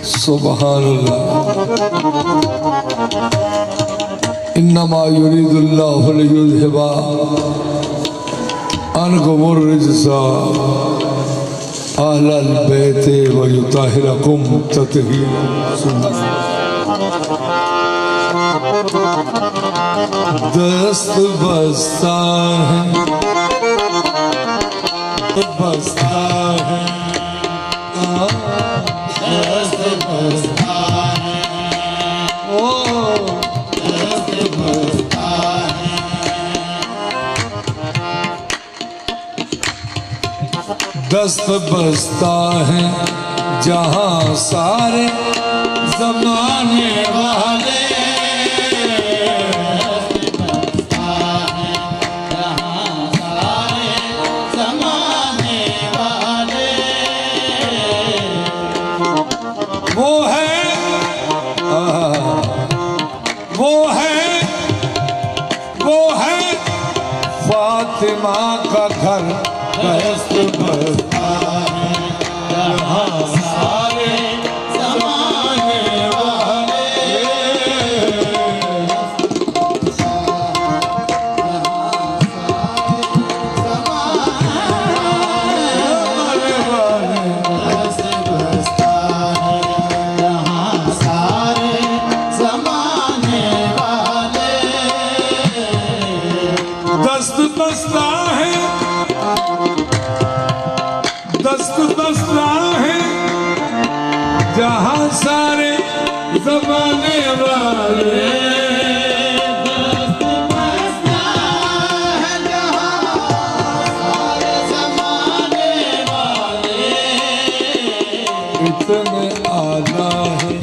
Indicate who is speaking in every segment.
Speaker 1: सुबहानल्लाह। इन्नमा युरीदुल्लाहु लियुज़हिबा अन्कुमुर रिज्सा अहलल बैति व युताहिरकुम तत्हीरा। दस्त बस्ता है, बस्ता है, दस्त बस्ता है, ओ दस्त बस्ता है। दस्त बस्ता है जहाँ सारे ज़माने वाले, फातिमा का घर दस्त बस्ता है जहाँ सारे ज़माने वाले। दस्त बस्ता है जहाँ सारे ज़माने वाले। दस्त बस्ता है, दस्त बस्ता है जहाँ सारे ज़माने वाले। दस्त बस्ता है जहाँ सारे ज़माने वाले। इतने आला है,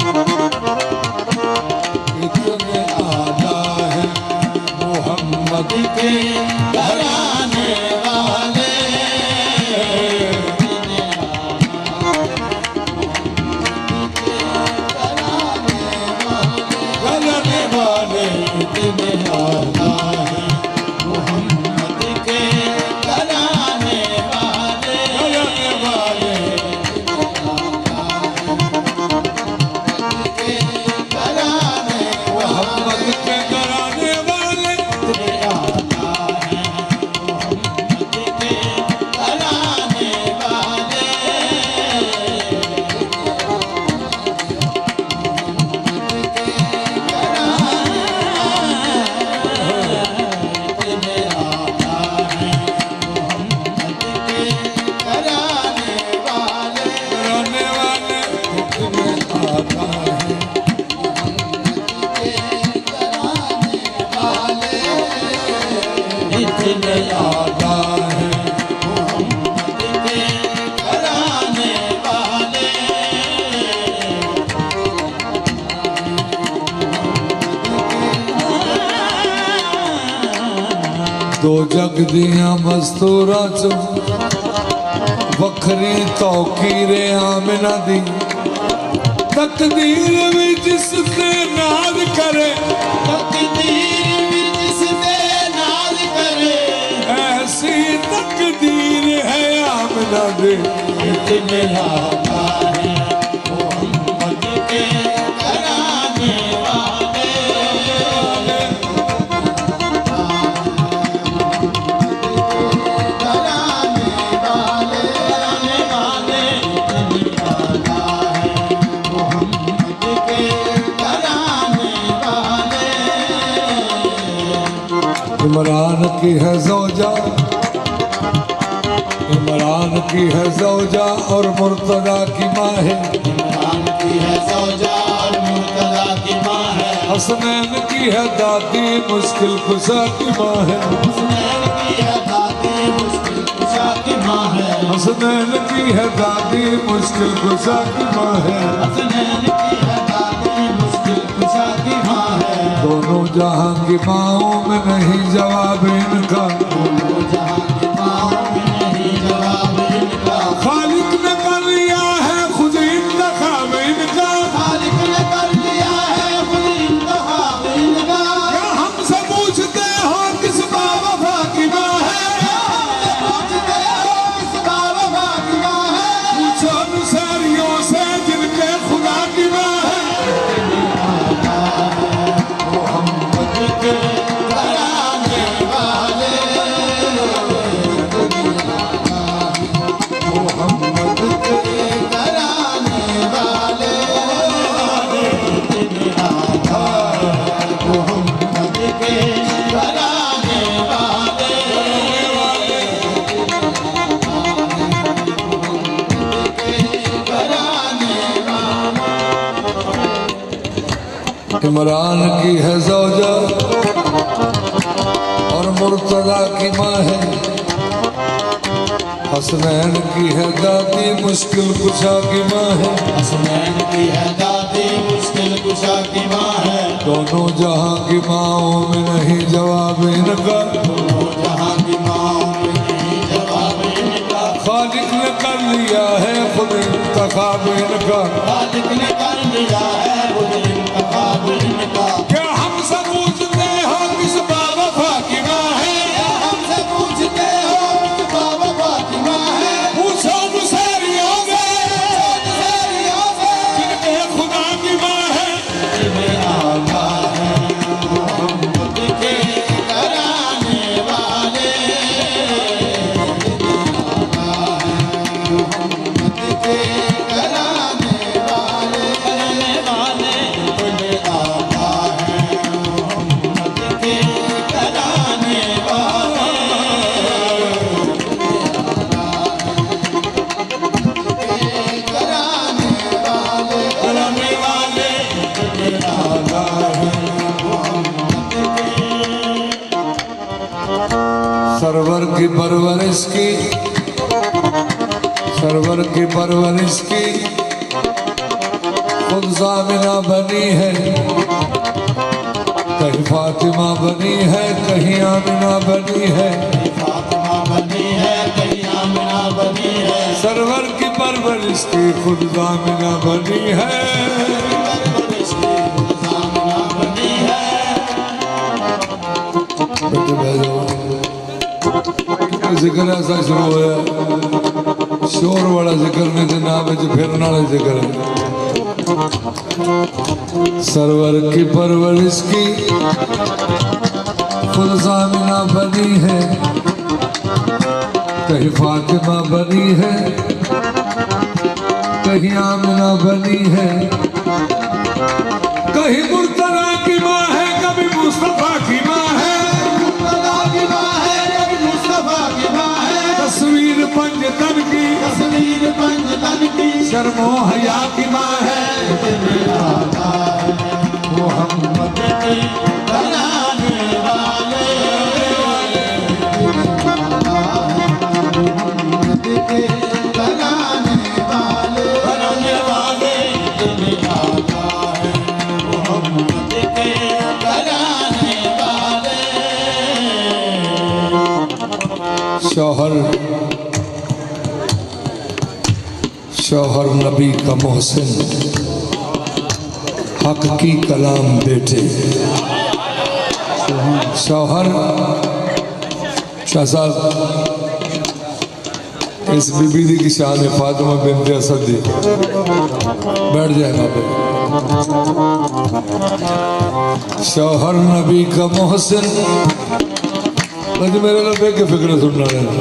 Speaker 1: इतने आला है मोहम्मद के घराने वाले। घराने वाले इतने आला है मोहम्मद के घराने वाले। घराने वाले मोहम्मद के घराने वाले। दो जग दियां मस्तूरा चो वखरी तौकीरे आमिना दी। तकदीर भी जिस ते नाज करे, तकदीर भी जिस ते नाज करे, ऐसी तकदीर है आमिना दी। इतने आला है मोहम्मद के घराने वाले। इमरान की है ज़ौजा, इमरान की है ज़ौजा और मुर्तज़ा की माँ है। इमरान की है ज़ौजा और मुर्तज़ा की माँ है। हसनैन की है दादी मुश्किल कुशा की माँ है। हसनैन की है दादी मुश्किल कुशा की माँ है। हसनैन की है दादी मुश्किल कुशा की माँ है। हसनैन की है दादी मुश्किल कुशा की माँ है। दोनों जहां की माओं में नहीं जवाब इनका, दोनों जहां की माओं में नहीं जवाब इनका। खालिक ने कर लिया है खुद इंतखाब इनका, खालिक ने कर लिया है खुद इंतखाब इनका। क्या हमसे पूछते हो किस बावफा की माँ है, पूछते हो किस बावफा की माँ है। पूछो नुसैरियों से जिन इमरान की है ज़ौजा और मुर्तदा की माँ है। हसनैन की है दादी मुश्किल कुशा की माँ है।
Speaker 2: हसनैन की है दादी मुश्किल कुशा की माँ है।
Speaker 1: दोनों जहां की माँओं में नहीं जवाब इनका।
Speaker 2: दोनों जहां की माँओं में नहीं जवाब इनका।
Speaker 1: खालिक ने कर लिया है खुद इंतखाब इनका।
Speaker 2: खालिक ने कर लिया है खुद इंतखाब इनका।
Speaker 1: क्या हमसे पूछते हो किस बावफा की माँ है?
Speaker 2: क्या हमसे पूछते हो किस बावफा की माँ है?
Speaker 1: पूछो मुसैरियों से जिनके खुदा की माँ है।
Speaker 2: जिन्हें आका है मोहम्मद के कराने वाले। आका है मोहम्मद के कराने वाले। जिन्हें आका है मोहम्मद के कराने वाले। कराने वाले।
Speaker 1: कराने वाले आला है। सरवर की परवरिश की, सरवर की परवरिश की खुद ज़ामिना बनी है। कहीं फातिमा बनी है कहीं आमिना बनी है।
Speaker 2: फातिमा बनी है कहीं आमिना बनी है।
Speaker 1: सरवर की परवरिश की खुद ज़ामिना बनी है।
Speaker 2: परवरिश की खुद ज़ामिना बनी है।
Speaker 1: बेटे भाइयों, जिक्र ऐसा शुरू होया, शोर वाला जिक्र नहीं थे ना बिच फिरन वाले जिक्र है। सरवर की परवरिश की खुद ज़ामिना बनी है। कहीं फातिमा बनी है कहीं आमिना बनी है। कहीं मुर्तज़ा की माँ है कभी मुस्तफा की माँ है।
Speaker 2: मुर्तज़ा की माँ है कभी मुस्तफा की माँ है।
Speaker 1: तस्वीर पंजतन की,
Speaker 2: तस्वीर पंजतन की
Speaker 1: शर्मो हया की माँ है।
Speaker 2: आका है मोहम्मद के कराने वाले। मोहम्मद के कराने वाले। जिन्हें आका है मोहम्मद के कराने वाले।
Speaker 1: शौहर शौहर नबी का मोहसिन, हक की कलाम बेटे। शौहर शाह साहब इस बीबी की शान है फातिमा बिनते असद दी। बैठ जाए वहाँ पे। शौहर नबी का मोहसिन, मेरे लबे के फिक्र सुनना रहना।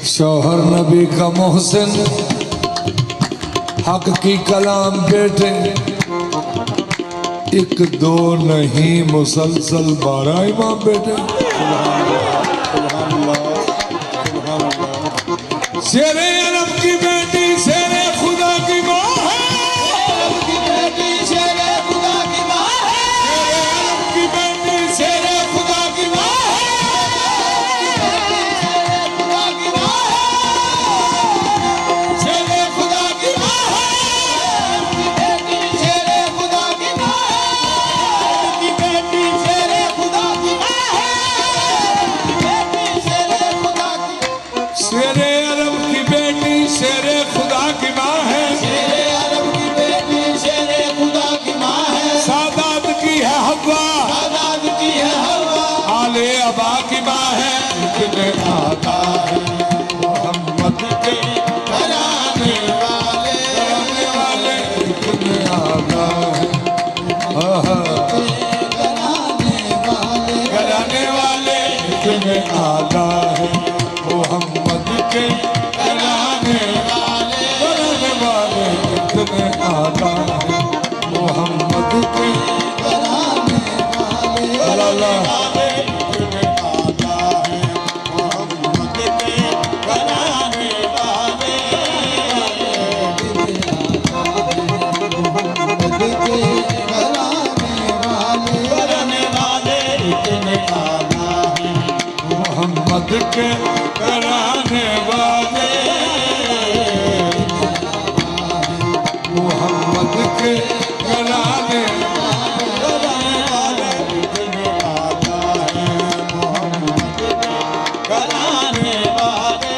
Speaker 1: शौहर नबी का मोहसिन, हक की कलाम बेटे। एक दो नहीं मुसलसल 12 इमाम बेटे। शेरे अरब की बेटी शेरे खुदा की माँ है।
Speaker 2: अरब की बेटी शेरे खुदा की माँ है।
Speaker 1: अरब की बेटी शेरे खुदा की माँ है।
Speaker 2: शेरे खुदा की माँ है।
Speaker 1: शेरे खुदा की माँ है।
Speaker 2: अरब की बेटी शेरे खुदा की माँ है। अरब की बेटी शेरे खुदा की माँ है। अरब की बेटी शेरे खुदा की।
Speaker 1: शेरे अरब की बेटी शेरे के कराने वाले, मोहम्मद के कराने
Speaker 2: वाले इतने आका है, मोहम्मद के कराने वाले,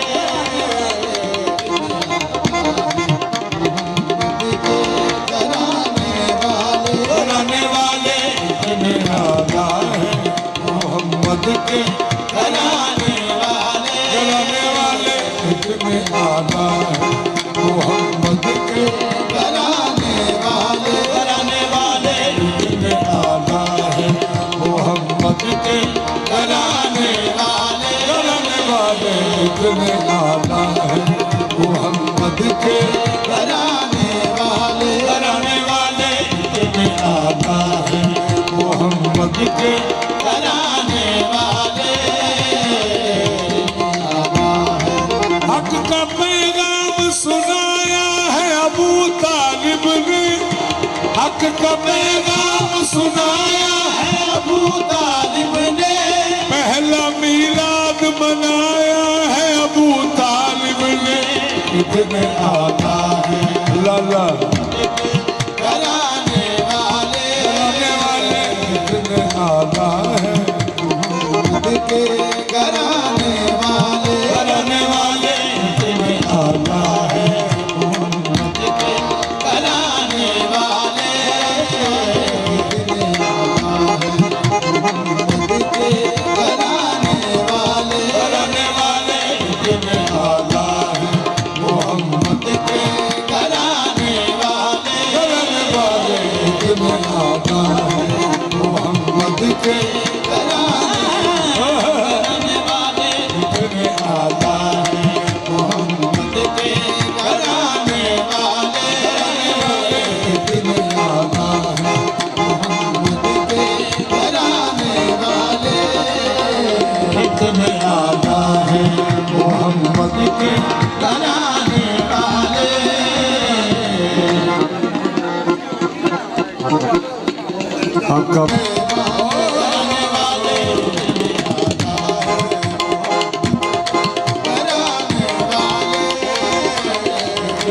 Speaker 1: कराने वाले इतने आका है, मोहम्मद के
Speaker 2: कराने वाले,
Speaker 1: कराने वाले इतने आका है, मोहम्मद के
Speaker 2: कराने वाले, कराने वाले
Speaker 1: इतने आका है, मोहम्मद के
Speaker 2: कराने वाले,
Speaker 1: कराने वाले इतने आका है, मोहम्मद के
Speaker 2: कराने वाले,
Speaker 1: कराने वाले इतने आका है, मोहम्मद के
Speaker 2: कराने वाले,
Speaker 1: हक का पैगाम सुनाया है अबू तालिब ने, हक का पैगाम सुनाया है,
Speaker 2: अबू तालिब ने
Speaker 1: पहला मीलाद मनाया है अबू तालिब ने, इतने आका है लाला
Speaker 2: कराने वाले,
Speaker 1: कराने वाले इतने आका है,
Speaker 2: के कराने वाले,
Speaker 1: कराने वाले इतने आका है,
Speaker 2: कराने वाले, कराने वाले,
Speaker 1: कराने वाले इतने आका है, मोहम्मद के
Speaker 2: कराने वाले,
Speaker 1: कराने वाले इतने आका है, मोहम्मद के
Speaker 2: कराने वाले,
Speaker 1: इतने आका है,
Speaker 2: मोहम्मद के कराने वाले,
Speaker 1: इतने आका है,
Speaker 2: मोहम्मद के कराने वाले,
Speaker 1: इतने आका है, मोहम्मद के
Speaker 2: कराने वाले,
Speaker 1: आका
Speaker 2: कराने वाले, कराने वाले,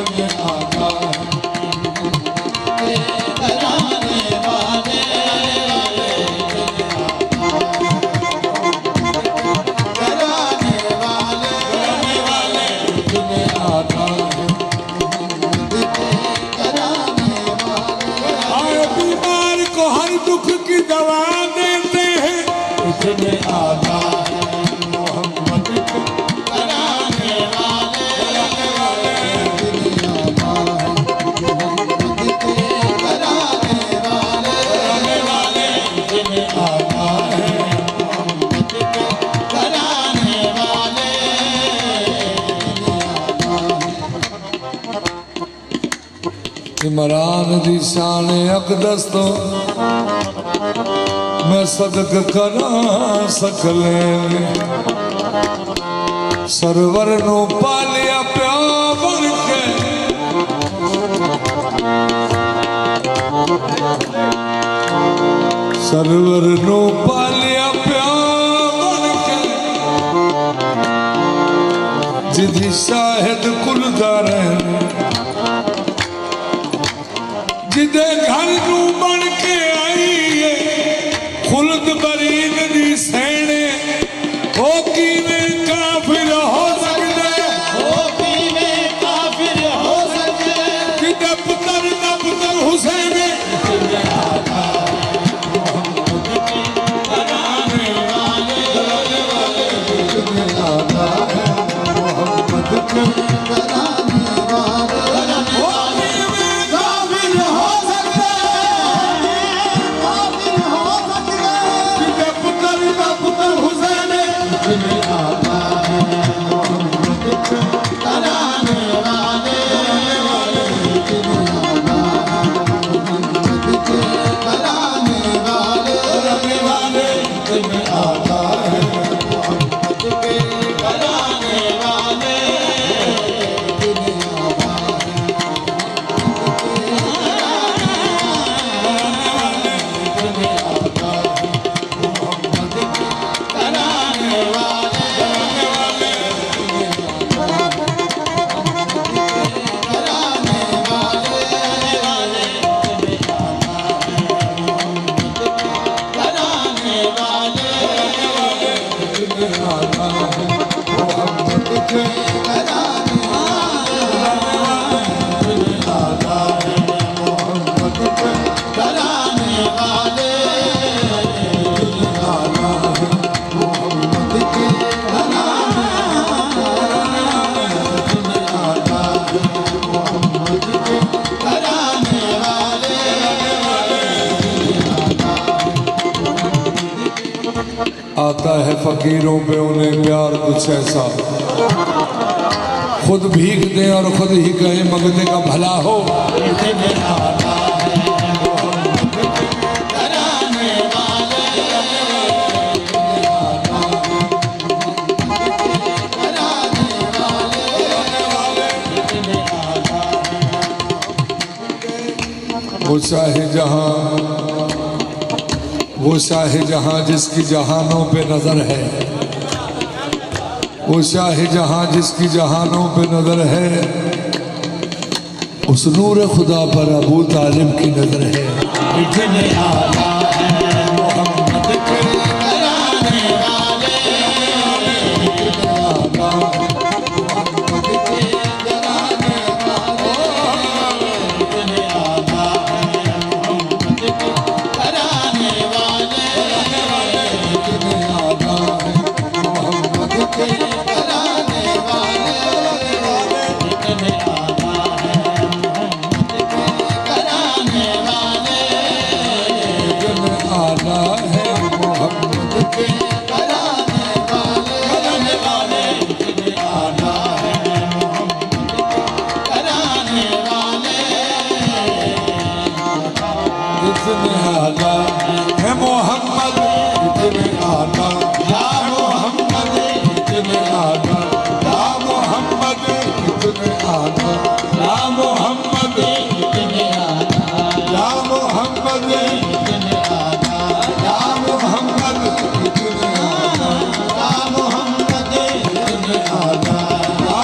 Speaker 1: इतने आका है,
Speaker 2: कराने वाले, कराने वाले,
Speaker 1: कराने वाले इतने आका है,
Speaker 2: कराने वाले,
Speaker 1: आए बीमार को हर दुख की दवा देते हैं, इतने आका है, मोहम्मद के
Speaker 2: कराने वाले,
Speaker 1: कराने वाले
Speaker 2: कराने वाले,
Speaker 1: कराने वाले इतने आका है,
Speaker 2: कराने वाले,
Speaker 1: इमरान दी शान अकदस तो मैं सदक करा सकले, सरवर नु पालिया प्या बन के, सरवर नु पालिया प्या बन के, जिदी शाहिद कुलदार जिदे घर नू बन के आई है, खुल्द बरीद दी सैने, ओ कीने काफिर हो सकदे,
Speaker 2: वो कीने काफिर हो सके,
Speaker 1: जिदे पुत्र दा पुत्र हुसैन,
Speaker 2: कराने वाले,
Speaker 1: इतने आका है, मोहम्मद के
Speaker 2: कराने वाले,
Speaker 1: ओ कीने
Speaker 2: काफिर हो सके,
Speaker 1: फकीरों पे उन्हें प्यार कुछ ऐसा, खुद भीख दे और खुद ही कहे मगने का भला हो।
Speaker 2: इतने आला है मोहम्मद के कराने वाले, कराने वाले, इतने आला है।
Speaker 1: वो शाहे जहां जिसकी जहानों पे नजर है, वो शाहे जहां जिसकी जहानों पे नजर है, उस नूर खुदा पर अबू तालिब की नजर है।
Speaker 2: इतने आला है मोहम्मद के कराने वाले, इतने आला मोहम्मद के कराने वाले, इतने आला है मोहम्मद के कराने वाले, इतने आला है मोहम्मद के कराने वाले, इतने आला है मोहम्मद के कराने वाले,
Speaker 1: इतने आला है मोहम्मद
Speaker 2: के कराने वाले, इतने आला है मोहम्मद के कराने वाले,
Speaker 1: इतने आला है मोहम्मद, इतने आला
Speaker 2: या मोहम्मद,
Speaker 1: इतने आला या मोहम्मद, इतने आला या मोहम्मद,
Speaker 2: इतने आला,
Speaker 1: या मोहम्मद,
Speaker 2: इतने आला,
Speaker 1: या मोहम्मद, इतने आला
Speaker 2: या मोहम्मद, इतने आला,
Speaker 1: या मोहम्मद,
Speaker 2: इतने आला,
Speaker 1: या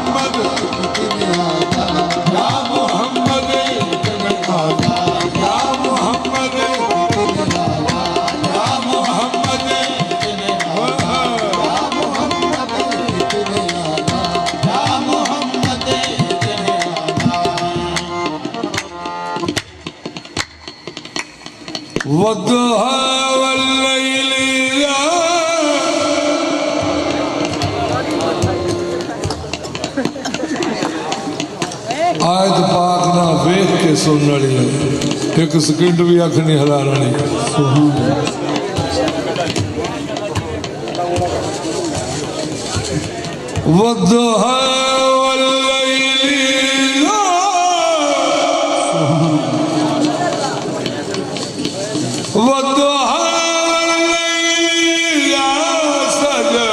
Speaker 1: मोहम्मद, इतने आला या मोहम्मद,
Speaker 2: इतने आला,
Speaker 1: या मोहम्मद,
Speaker 2: इतने आला, या मोहम्मद, इतने आला, या मोहम्मद, इतने आला।
Speaker 1: वद्दुहा वल्लैलि इज़ा आयत पाक ना वेख के सुन रही है, एक सेकंड भी अख नहीं हिला रही। वद्दुहा वल्लैलि इज़ा वद्दुहा वल्लैलि इज़ा सजा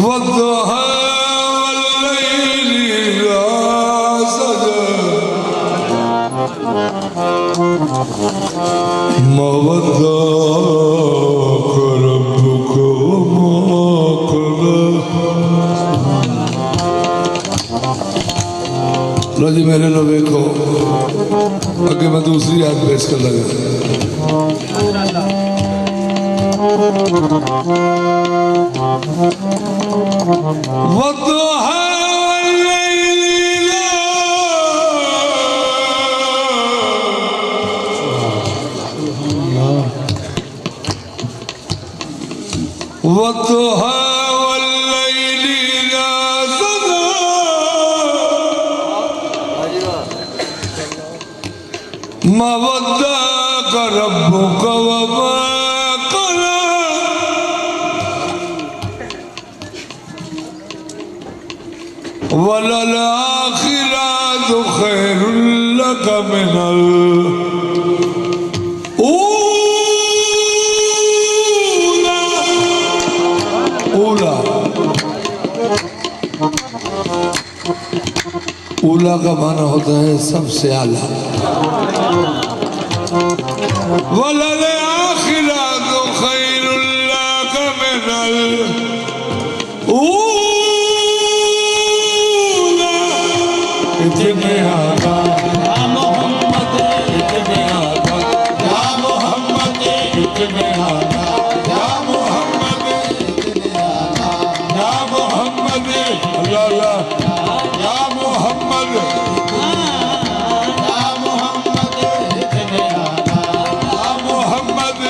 Speaker 1: वद्दुहा वल्लैलि इज़ा सजा मा वद्दाअक रब्बुक वमा क़ला। लो जी मेरे लो देखो, अगे मैं दूसरी आयत पेश कर लगा। वद्दुहा वल्लैलि इज़ा वद्दुहा वल्लैलि इज़ा सजा मा वद्दाअक रब्बुक वमा क़ला। वलल आखिरतु खैरुल लक मिनल ऊला। ऊला ऊला का माना होता है सबसे आला। वलल आखिरतु खैरुल लक मिनल ऊला। इतने आला
Speaker 2: या मोहम्मद, इतने आला, या मोहम्मद, इतने आला,
Speaker 1: या मोहम्मद,
Speaker 2: इतने आला,
Speaker 1: या मोहम्मद, अल्लाह अल्लाह, या मोहम्मद,
Speaker 2: या मोहम्मद, इतने आला,
Speaker 1: या मोहम्मद,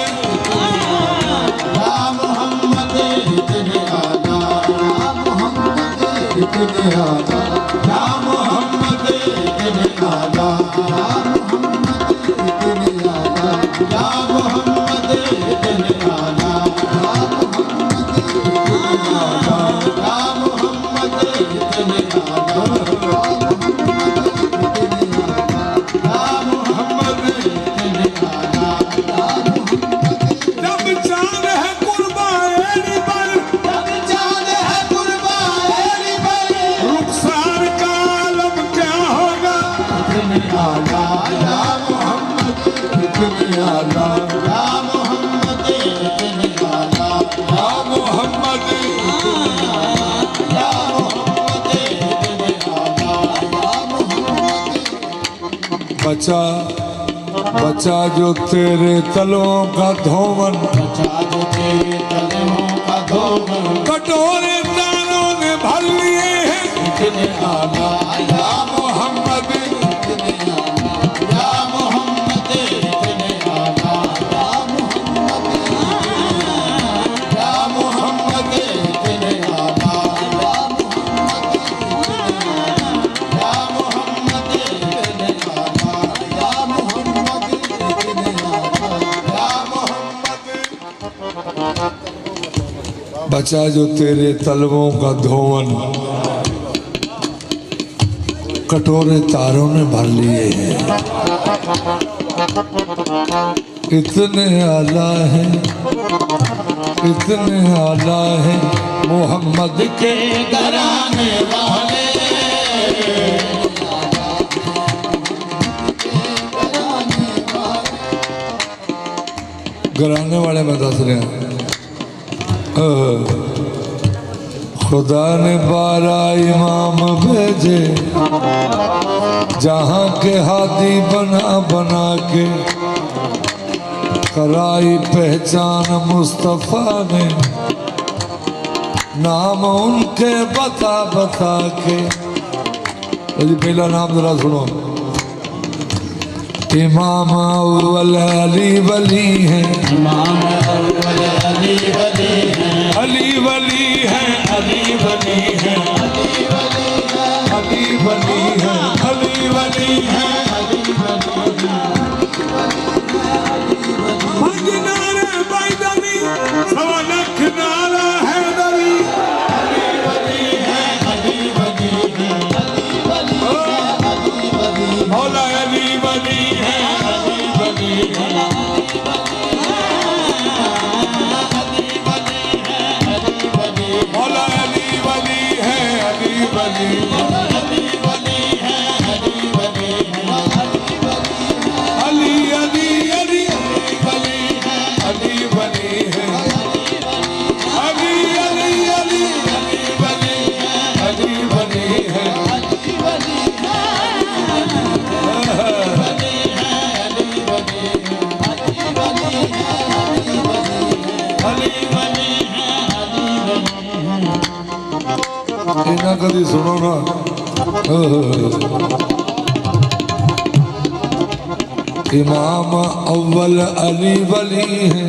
Speaker 2: या मोहम्मद, इतने आला, या मोहम्मद, इतने आला, या मोहम्मद, इतने आला, या मोहम्मद, इतने आला,
Speaker 1: आला
Speaker 2: या मोहम्मद इतने आला या मोहम्मद इतने आला या मोहम्मद
Speaker 1: जब चांद है कुर्बानी पर
Speaker 2: जब चाँद है कुर्बानी पर
Speaker 1: रुखसार का आलम क्या होगा
Speaker 2: इतने आला या मोहम्मद
Speaker 1: इतने आला
Speaker 2: या मोहम्मद इतने आला
Speaker 1: या मोहम्मद
Speaker 2: या मोहम्मद इतने आला या मोहम्मद
Speaker 1: बचा बचा जो तेरे तलों का धोवन
Speaker 2: बचा जो तेरे तलवों का धोवन
Speaker 1: कटोरे तारों ने भर लिए हैं
Speaker 2: इतने आला या
Speaker 1: मोहम्मद
Speaker 2: इतने आला या मोहम्मद इतने आला या मोहम्मद या मोहम्मद इतने आला या मोहम्मद इतने आला या मोहम्मद इतने आला या मोहम्मद
Speaker 1: बचा जो तेरे तलवों का धोवन कटोरे तारों ने भर लिए हैं इतने आला है इतने आला है मोहम्मद के
Speaker 2: घराने वाले
Speaker 1: घराने वाले में दस रहे हैं खुदा ने 12 इमाम भेजे जहाँ के हादी बना बना के कराई पहचान मुस्तफा ने नाम उनके बता बता के जी पहला नाम जरा सुनो इमाम अव्वल अली वली है
Speaker 2: इमाम अव्वल अली वली है
Speaker 1: अली वली है अली वली है
Speaker 2: अली वली है
Speaker 1: अली वली है अली वली है नारे बैदरी सवा लख नारा हैदरी
Speaker 2: अली वली है अली वली है अली वली है अली वली
Speaker 1: मौला अली वली है अली वली है मौला अली वली है अली वली अली अली अली वली अली वली है अली अली अली वली अली वली है इना कभी सुनो ना इमाम अव्वल अली वली है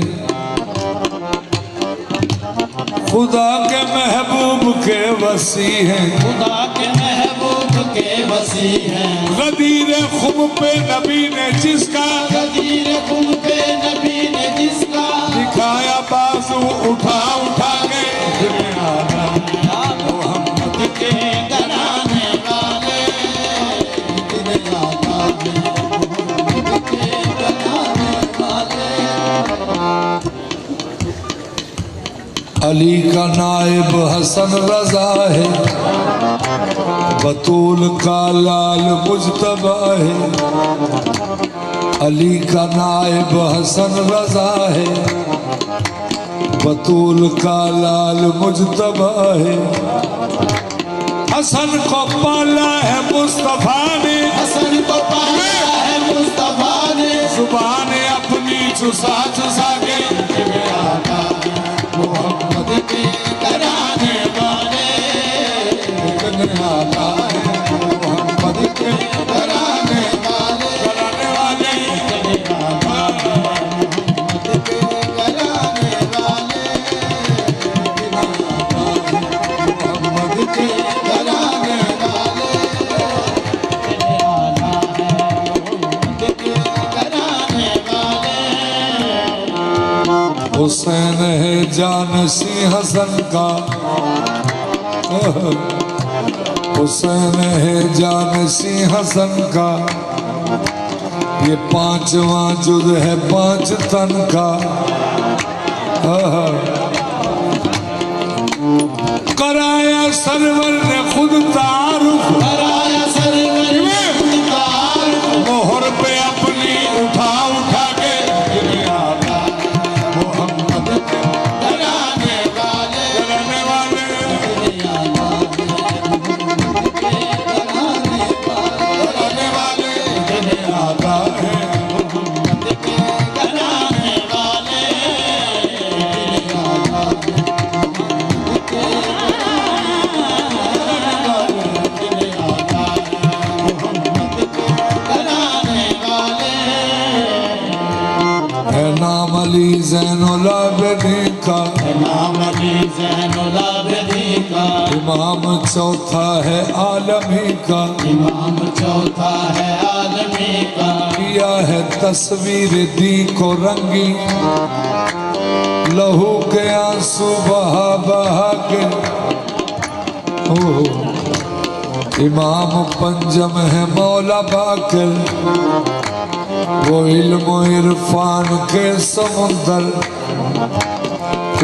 Speaker 1: खुदा के महबूब के वसी हैं
Speaker 2: खुदा के महबूब के वसी हैं
Speaker 1: गदीर खुम पे नबी ने जिसका
Speaker 2: गदीर खुम पे नबी ने जिसका
Speaker 1: दिखाया बाजू उठा उठा के
Speaker 2: मोहम्मद के घराने वाले इतने आला मोहम्मद के घराने वाले
Speaker 1: अली का नायब हसन रजा है बतूल का लाल मुजतबा है अली का नायब हसन रजा है बतूल का लाल मुजतबा है हसन को पाला है मुस्तफा ने
Speaker 2: हसन को पाया है मुस्तफा ने
Speaker 1: जुबान अपनी चुसा चुसा के
Speaker 2: मोहम्मद के घराने वाले
Speaker 1: इतने आला है मोहम्मद के
Speaker 2: घराने वाले
Speaker 1: कराने वाले
Speaker 2: मोहम्मद के घराने वाले
Speaker 1: मोहम्मद के
Speaker 2: घराने वाले मोहम्मद के घराने वाले
Speaker 1: जानसी हसन का, हुसैन है जानसी हसन का। ये पांचवा जुद है 5 तन का। कराया सरवर ने खुद तारुफ,
Speaker 2: कराया सरवर ने खुद तारुफ।
Speaker 1: मोहर पे अपनी उठा उठा के मोहम्मद के
Speaker 2: डराने वाले
Speaker 1: डराने वाले डराने वाले जिन्हें आता है अली ज़ैनुल आबिदीन का,
Speaker 2: इमाम अली ज़ैनुल आबिदीन का।
Speaker 1: इमाम चौथा है आलमी का,
Speaker 2: इमाम चौथा है आलमी का।
Speaker 1: किया है तस्वीर दी को रंगी, लहू के आंसू बहा बहा के। इमाम पंजम है मौला बाकर, वो इल्म इरफान के समुंदर,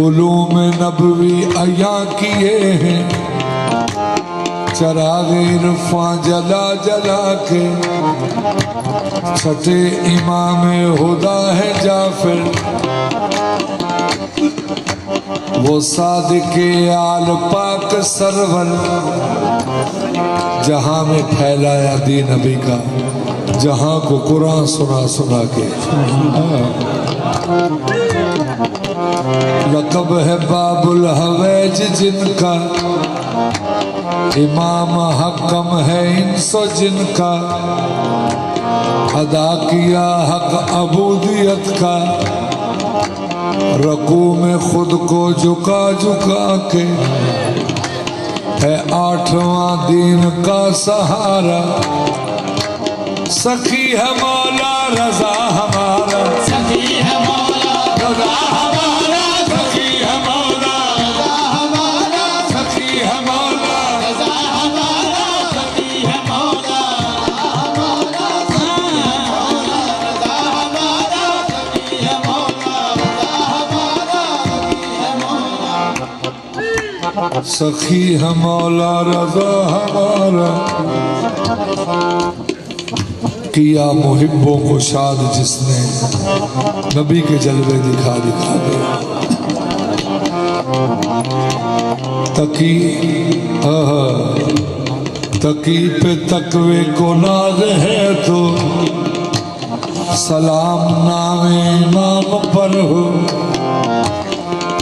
Speaker 1: उलूम नबवी अया किए हैं। चराग इरफान जला जला के, छठे इमाम हुदा है जाफिर, वो सादिके आल पाक सरवर, जहां में फैलाया दी नबी का, जहां को कुरान सुना सुना के। लक़ब है बाबुल हवैज जिनका, इमाम हकम है इंसो जिनका, अदा किया हक अबूदियत का, रकू में खुद को झुका झुका के, है 8वां दीन का सहारा। सखी है मौला रजा हमारा,
Speaker 2: सखी है मौला
Speaker 1: रजा हमारा, सखी है मौला
Speaker 2: रज़ा हमारा।
Speaker 1: सखी है मौला
Speaker 2: रज़ा हमारा सखी है मौला हमारा। रज़ा हमारा सखी है मौला। रज़ा हमारा सखी है मौला।
Speaker 1: सखी है मौला रजा हमारा। किया मुहिब्बों को शाद जिसने, नबी के जलवे दिखा दिखा दे। तकी तकी पे तकवे को नाज है तो, सलाम नामे इमाम पर हो।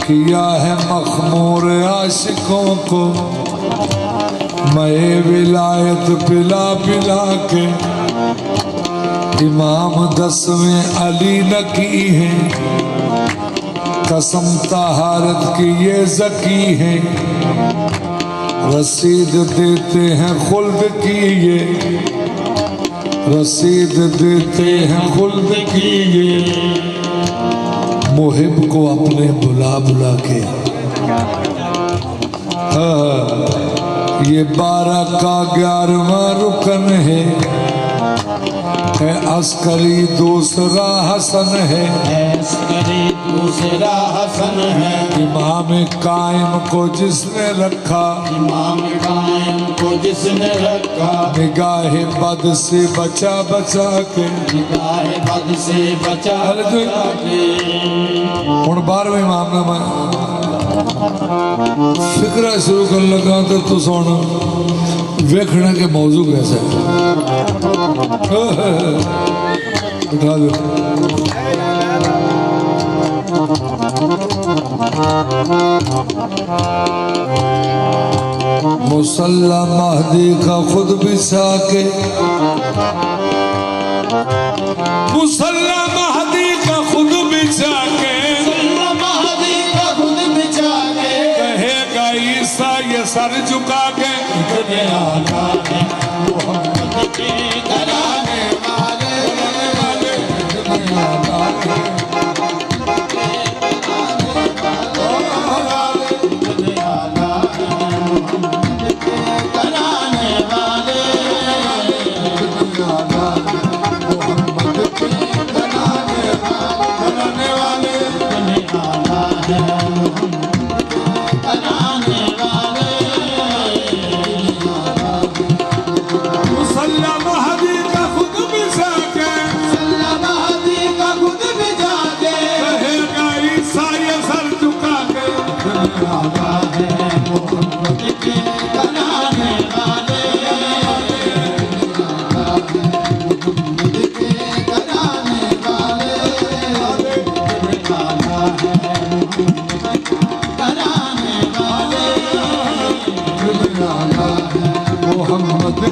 Speaker 1: किया है मखमूर आशिकों को, मैं विलायत पिला पिला के। इमाम 10वें अली न की है, कसम तहारत की ये ज़की है। रसीद देते हैं खुल्द की ये, रसीद देते हैं खुल्द की ये। मुहिब को अपने बुला बुला के, ये 12 का 11वां रुकन है अस्करी दूसरा हसन है।
Speaker 2: अस्करी दूसरा हसन है।
Speaker 1: इमाम कायम को जिसने रखा,
Speaker 2: इमाम कायम को जिसने रखा।
Speaker 1: निगाह बद से बचा बचा के,
Speaker 2: निगाह बद से बचा बचा के।
Speaker 1: हुण 12वें इमाम ने मैं फिक्रा शुरू कर लगा तो सुन वेखने के मौजू कैसे उठा दो। मुसल्ला महदी का खुद बिछा के, मुसल्ला महदी का खुद बिछा के,
Speaker 2: महदी का खुद बिछा के
Speaker 1: कहेगा ईसा ये सर झुका के।
Speaker 2: इतने आला है मोहम्मद के घराने वाले,
Speaker 1: इतने आला है।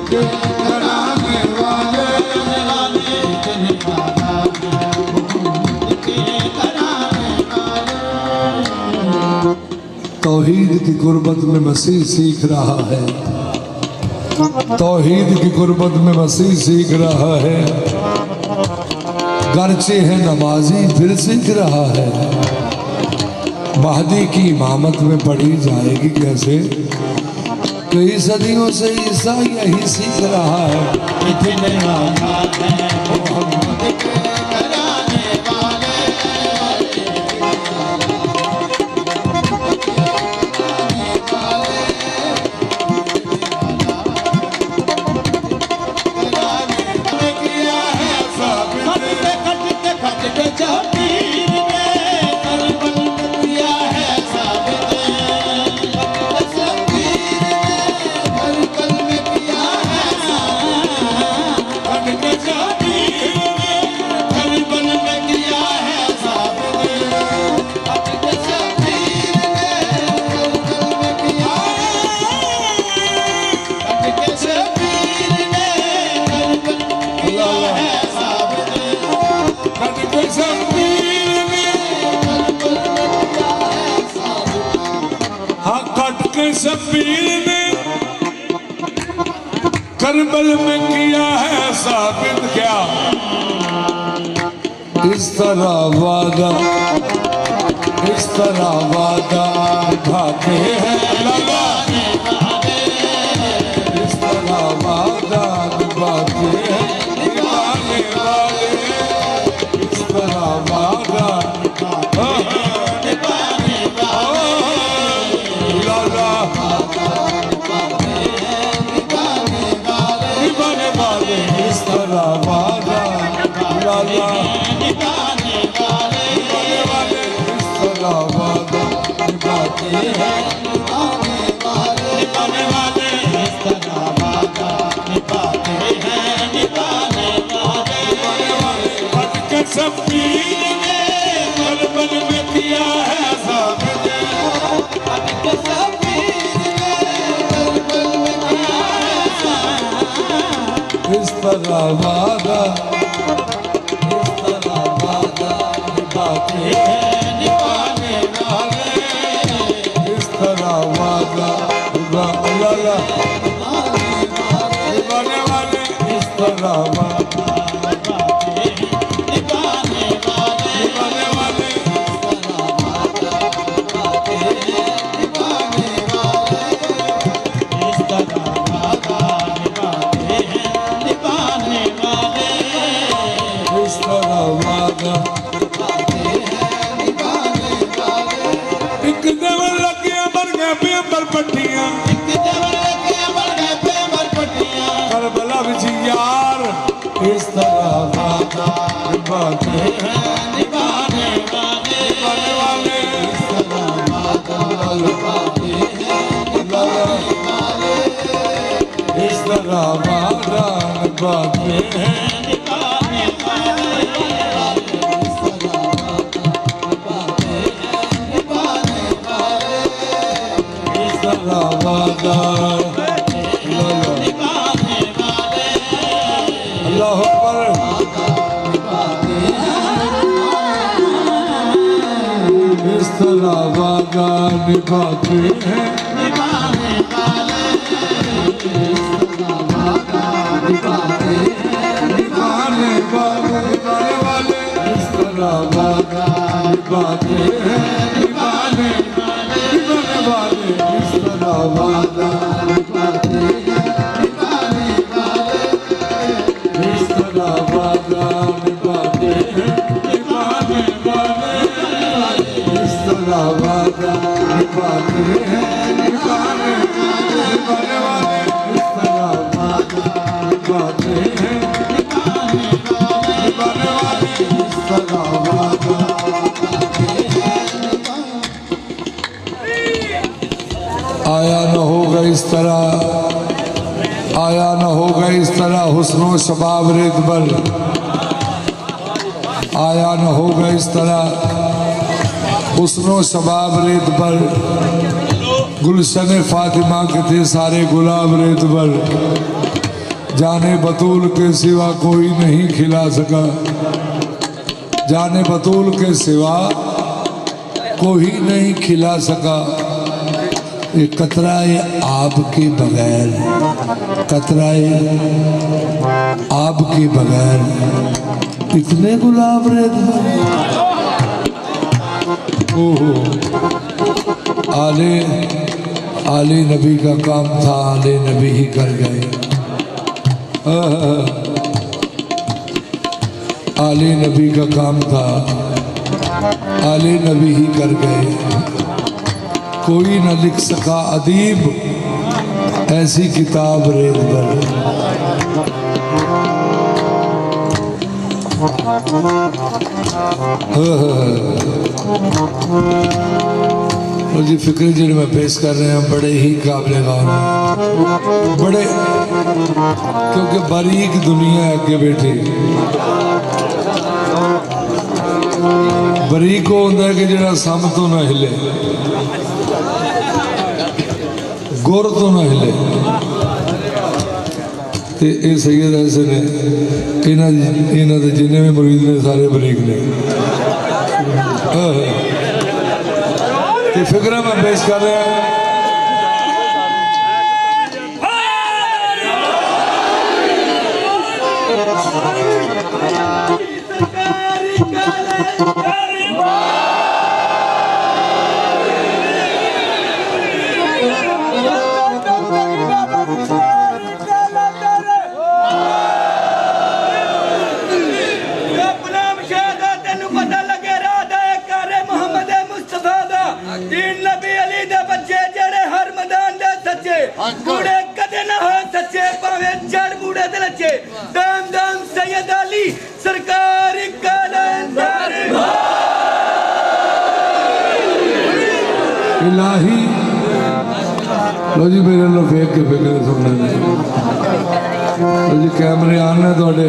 Speaker 1: के कराने वाले तौहीद की गुर्बत में मसीह सीख रहा है, तौहीद की गुर्बत में मसीह सीख रहा है। गर्चे है नमाजी फिर सीख रहा है। महदी की इमामत में पढ़ी जाएगी कैसे? कई सदियों से ईसा यही सीख रहा है। शब्बीर ने करबल में किया है साबित क्या? इस तरह वादा भागे हैं लगा, इस तरह वादा भागे हैं निभाने वाले, इस तरह वादा इस तरह वादा निभाते हैं निभाने वाले, इस तरह वादा निभाने वाले, इस तरह वादा निभाने वाले, करबला बिच यार इस तरह वादा निभाते हैं निभाने वाले, इस तरह वादा निभाते हैं निभाने वाले, इस तरह वादा निभाते हैं निभाने वाले, इस तरह वादा निभाते हैं निभाने वाले, इस तरह वादा अल्लाह अकबर। इस तरह वादा निभाते हैं निभाने वाले, इस तरह वादा निभाते हैं निभाने वाले, इस तरह वादा निभाते हैं निभाने वाले, इस तरह वादा निभाते हैं निभाने वाले, इस तरह वादा निभाते हैं निभाने वाले, इस तरह वादा निभाते हैं निभाने वाले, इस तरह वादा आया न होगा इस तरह, आया न होगा इस तरह हुस्नो शबाब रेत बल, आया न होगा इस तरह हुस्नो शबाब रेत बल, गुलशन फातिमा के थे सारे गुलाब रेत बल, जाने बतूल के सिवा कोई नहीं खिला सका, जाने बतूल के सिवा कोई नहीं खिला सका। ये कतराए आपके बगैर, कतराए आपके बगैर इतने गुलाब रेत ओहो। आले आले नबी का काम था, आले नबी ही कर गए। आले नबी का काम था, आले नबी ही कर गए। कोई न लिख सका अदीब ऐसी किताब रेत पर। जी फिक्र जिन्हें मैं पेश कर रहे हैं बड़े ही काबिल गौर हैं, बड़े, क्योंकि बारीक दुनिया अगे बैठी। बरीक वो होंदा है कि जिहड़ा सम तो ना हिले, गुर तो ना हिले। तो ये सैयद ऐसे ने, इन्हों के जिन्हें भी मुरीद ने सारे बरीक ने। तो फिक्र मैं पेश कर रहा हूँ।
Speaker 2: बूढ़े कदे ना हो सच्चे पावे जड़ बूढ़े दे लच्चे दाम दाम सैयद अली सरकार कलंदर
Speaker 1: इलाही। लो जी मेरे लो फेंक के फिक्र सुनने लो जी कैमरे आने थोड़े।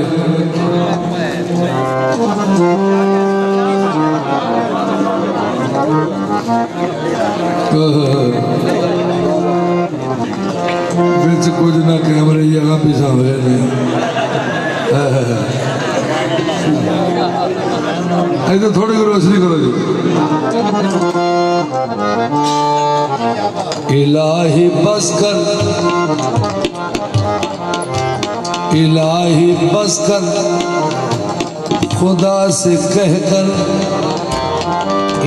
Speaker 1: बिच कुछ ना कैमरे जगह भी सामने तो थोड़ी रोशनी करो जी। इलाही बस कर, इलाही बस कर खुदा से कह कर,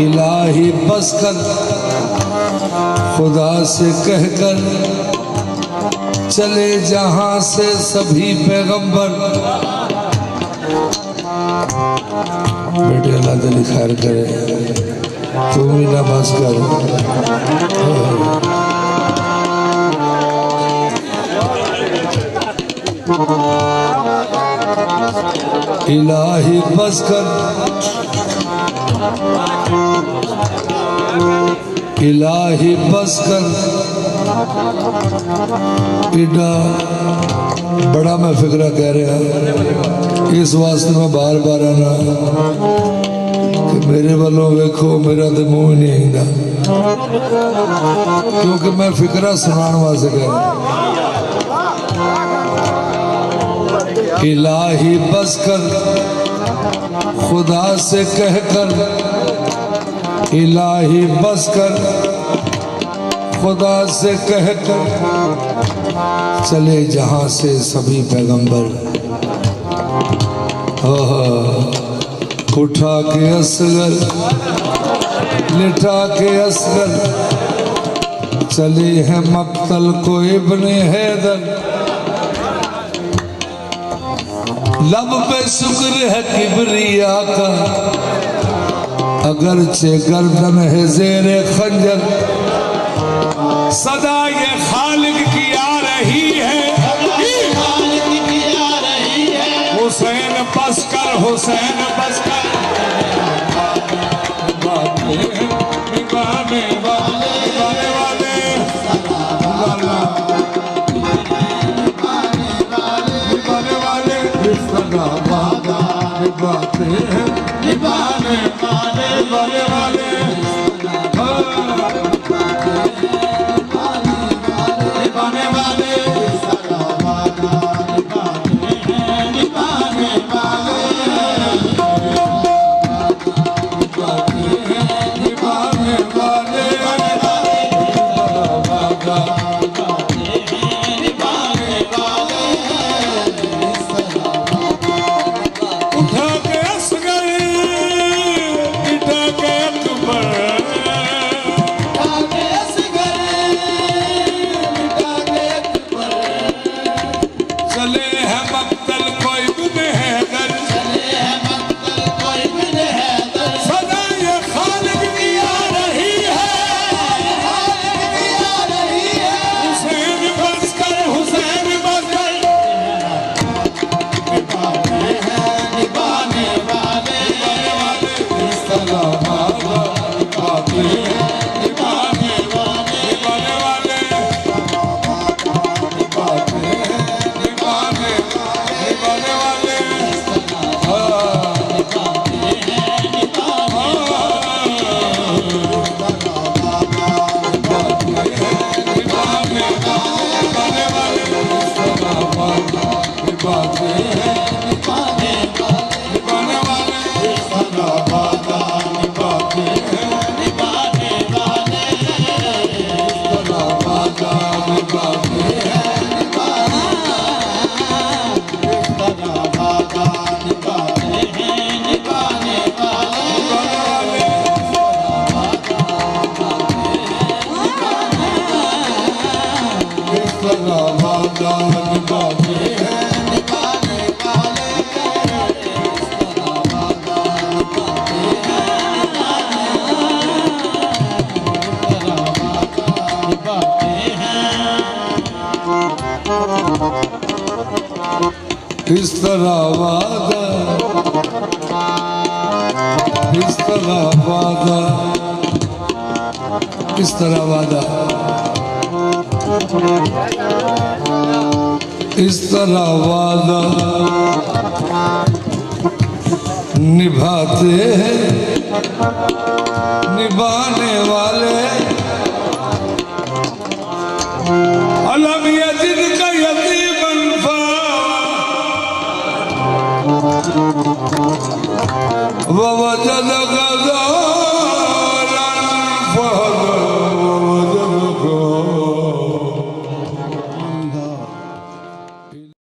Speaker 1: इलाही बस कर खुदा से कह कर चले जहां से सभी पैगंबर। बेटे अल्लाह तेरी खैर करे, तू भी ना बस कर। इलाही बस कर, इलाही बस कर। इडा बड़ा मैं फिक्रा कह रहा, इस वास्ते मैं बार बार आना कि मेरे वालों वेखो मेरा तो मुंह ही नहीं आंदा, क्योंकि मैं फिक्रा सुनाने वास्ते कह रहा। इलाही बस कर खुदा से कह कर, इलाही बस कर खुदा से कह कर चले जहां से सभी पैगंबर। उठा के असगर लिटा के असगर चले हैं मक्तल को इब्ने हैदर। लब पे शुक्र है किबरिया का अगरचे गर्दन है जेरे खंजर। सदा ये खालिक की आ रही है, हुसैन बस कर, हुसैन बस कर। निभाने वाले निभाने वाले सदा वादा निभाते हैं, निभाने वाले निभाने वाले सदा वादा तरह वादा निभाते हैं
Speaker 2: निभाने वाले इस तरह वादा निभाते हैं निभाते हैं
Speaker 1: इस तरह वादा इस तरह वादा इस तरह वादा इस तरह वादा निभाते हैं निभाने वाले